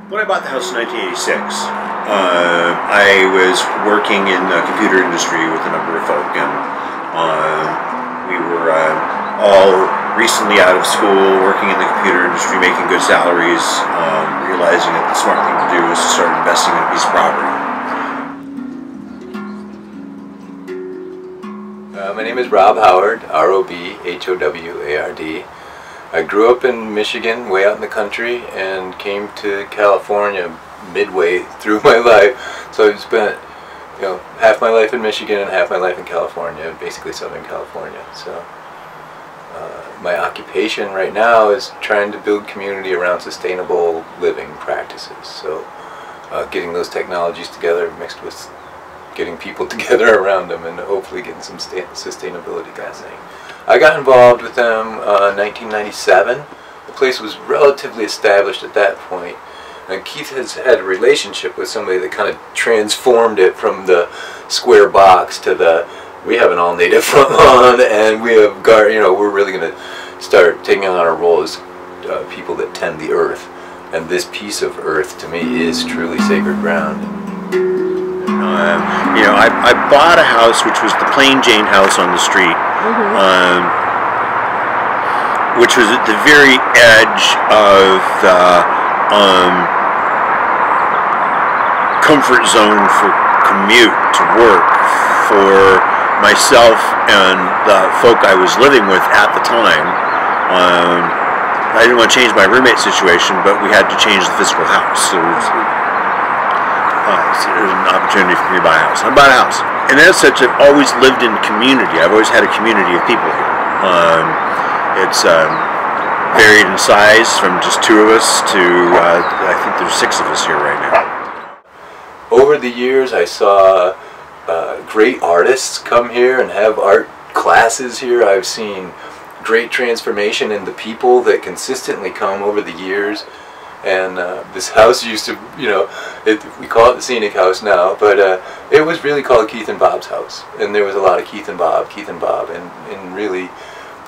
When I bought the house in 1986, I was working in the computer industry with a number of folk, and we were all recently out of school, working in the computer industry, making good salaries, realizing that the smart thing to do was to start investing in a piece of property. My name is Rob Howard, R-O-B-H-O-W-A-R-D. I grew up in Michigan, way out in the country, and came to California midway through my life. So I've spent, half my life in Michigan and half my life in California, basically Southern California. So my occupation right now is trying to build community around sustainable living practices. So getting those technologies together mixed with getting people together around them and hopefully getting some sustainability kind of thing. I got involved with them in 1997. The place was relatively established at that point. And Keith has had a relationship with somebody that kind of transformed it from the square box to the, we have an all-native front lawn, and we have, we're really going to start taking on our role as people that tend the earth. And this piece of earth, to me, is truly sacred ground. I bought a house which was the Plain Jane house on the street, which was at the very edge of the comfort zone for commute to work for myself and the folk I was living with at the time. I didn't want to change my roommate situation, but we had to change the physical house. So it was an opportunity for me to buy a house. I bought a house. And as such, I've always lived in community. I've always had a community of people here. It's varied in size from just two of us to, I think there's 6 of us here right now. Over the years, I saw great artists come here and have art classes here. I've seen great transformation in the people that consistently come over the years. And this house used to, we call it the Scenic House now, but it was really called Keith and Bob's house. And there was a lot of Keith and Bob, and really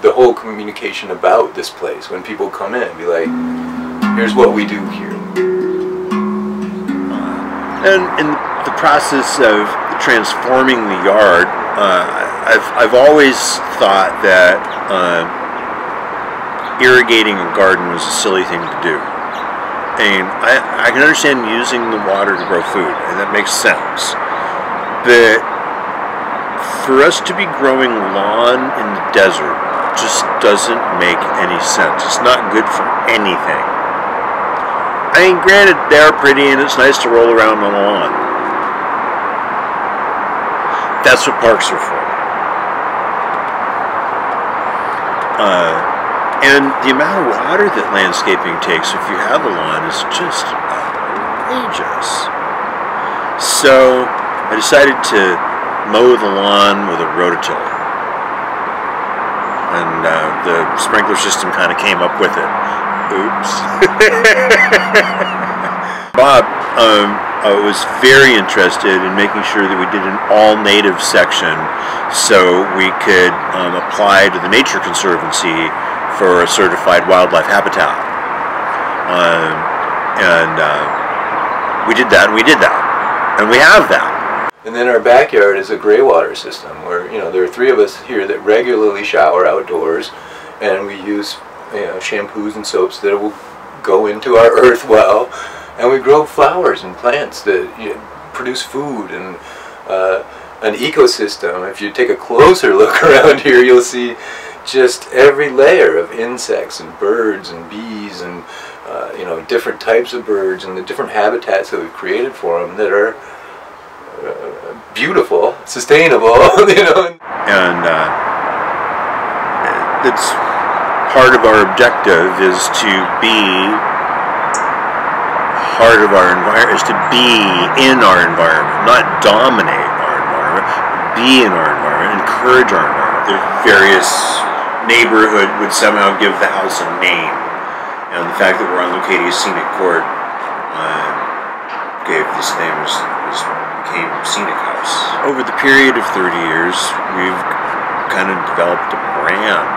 the whole communication about this place. When people come in, be like, here's what we do here. And in the process of transforming the yard, I've always thought that irrigating a garden was a silly thing to do. And I can understand using the water to grow food, and that makes sense. But for us to be growing lawn in the desert just doesn't make any sense. It's not good for anything. I mean, granted, they're pretty and it's nice to roll around on a lawn. That's what parks are for. And the amount of water that landscaping takes if you have a lawn is just outrageous. So I decided to mow the lawn with a rototiller. And the sprinkler system kind of came up with it. Oops. Bob was very interested in making sure that we did an all-native section so we could apply to the Nature Conservancy for a certified wildlife habitat. We did that, and we did that. And we have that. And then our backyard is a gray water system where, there are 3 of us here that regularly shower outdoors, and we use, shampoos and soaps that will go into our earth well, and we grow flowers and plants that produce food and an ecosystem. If you take a closer look around here, you'll see just every layer of insects and birds and bees and different types of birds and the different habitats that we've created for them that are beautiful, sustainable, And that's part of our objective is to be part of our environment, is to be in our environment, not dominate our environment, be in our environment, encourage our environment. The various neighborhood would somehow give the house a name, and the fact that we're on Leucadia Scenic Court gave this name became Scenic House. Over the period of 30 years, we've kind of developed a brand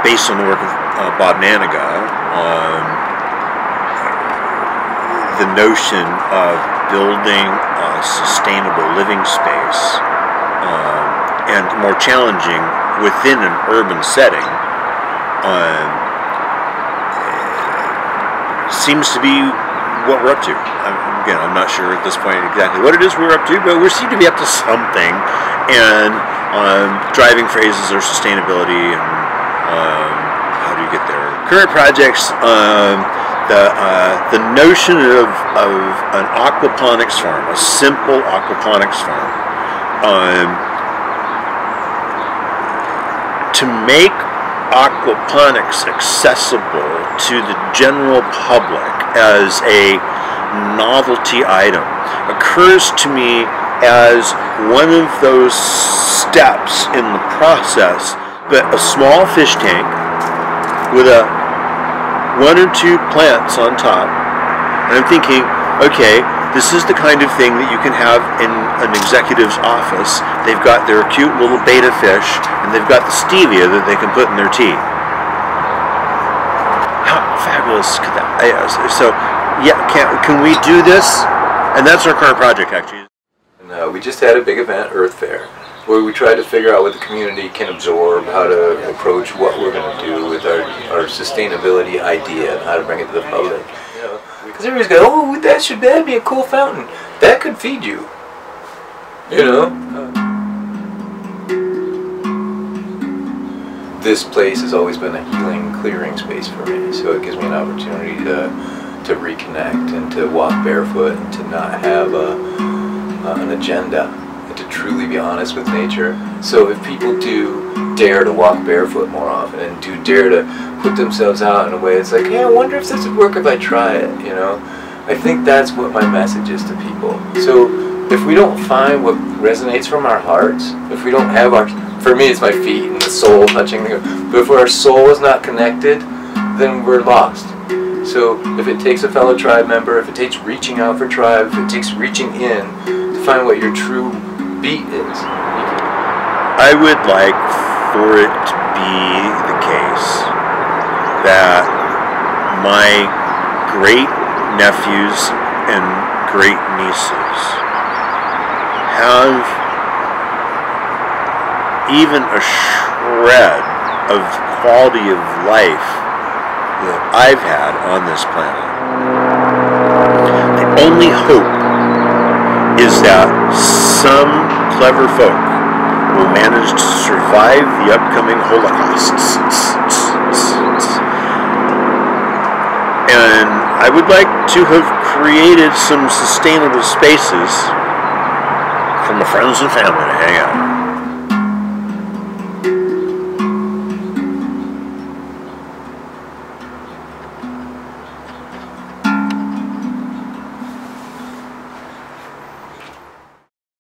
based on the work of Bob Naniga, the notion of building a sustainable living space, and more challenging within an urban setting, seems to be what we're up to. Again, I'm not sure at this point exactly what it is we're up to, but we seem to be up to something. And driving phrases are sustainability and how do you get there? Current projects, the notion of an aquaponics farm, a simple aquaponics farm, to make aquaponics accessible to the general public as a novelty item occurs to me as one of those steps in the process. But a small fish tank with one or two plants on top, and I'm thinking, okay, this is the kind of thing that you can have in an executive's office. They've got their cute little betta fish, and they've got the stevia that they can put in their tea. How fabulous could that be? So, yeah, can we do this? And that's our current project, actually. And, we just had a big event, Earth Fair, where we tried to figure out what the community can absorb, how to approach what we're going to do with our sustainability idea, and how to bring it to the public. Because everybody's going, oh, that'd be a cool fountain. That could feed you. You know? This place has always been a healing, clearing space for me, so it gives me an opportunity to reconnect and to walk barefoot and to not have an agenda and to truly be honest with nature. So if people do dare to walk barefoot more often and do dare to put themselves out in a way, it's like, hey, I wonder if this would work if I try it, you know? I think that's what my message is to people. So if we don't find what resonates from our hearts, if we don't have for me it's my feet and the soul touching, but if our soul is not connected, then we're lost. So if it takes a fellow tribe member, if it takes reaching out for tribe, if it takes reaching in to find what your true beat is. I would like for it to be the case that my great nephews and great nieces have even a shred of quality of life that I've had on this planet. The only hope is that some clever folk will manage to survive the upcoming Holocausts. And I would like to have created some sustainable spaces for my friends and family to hang out.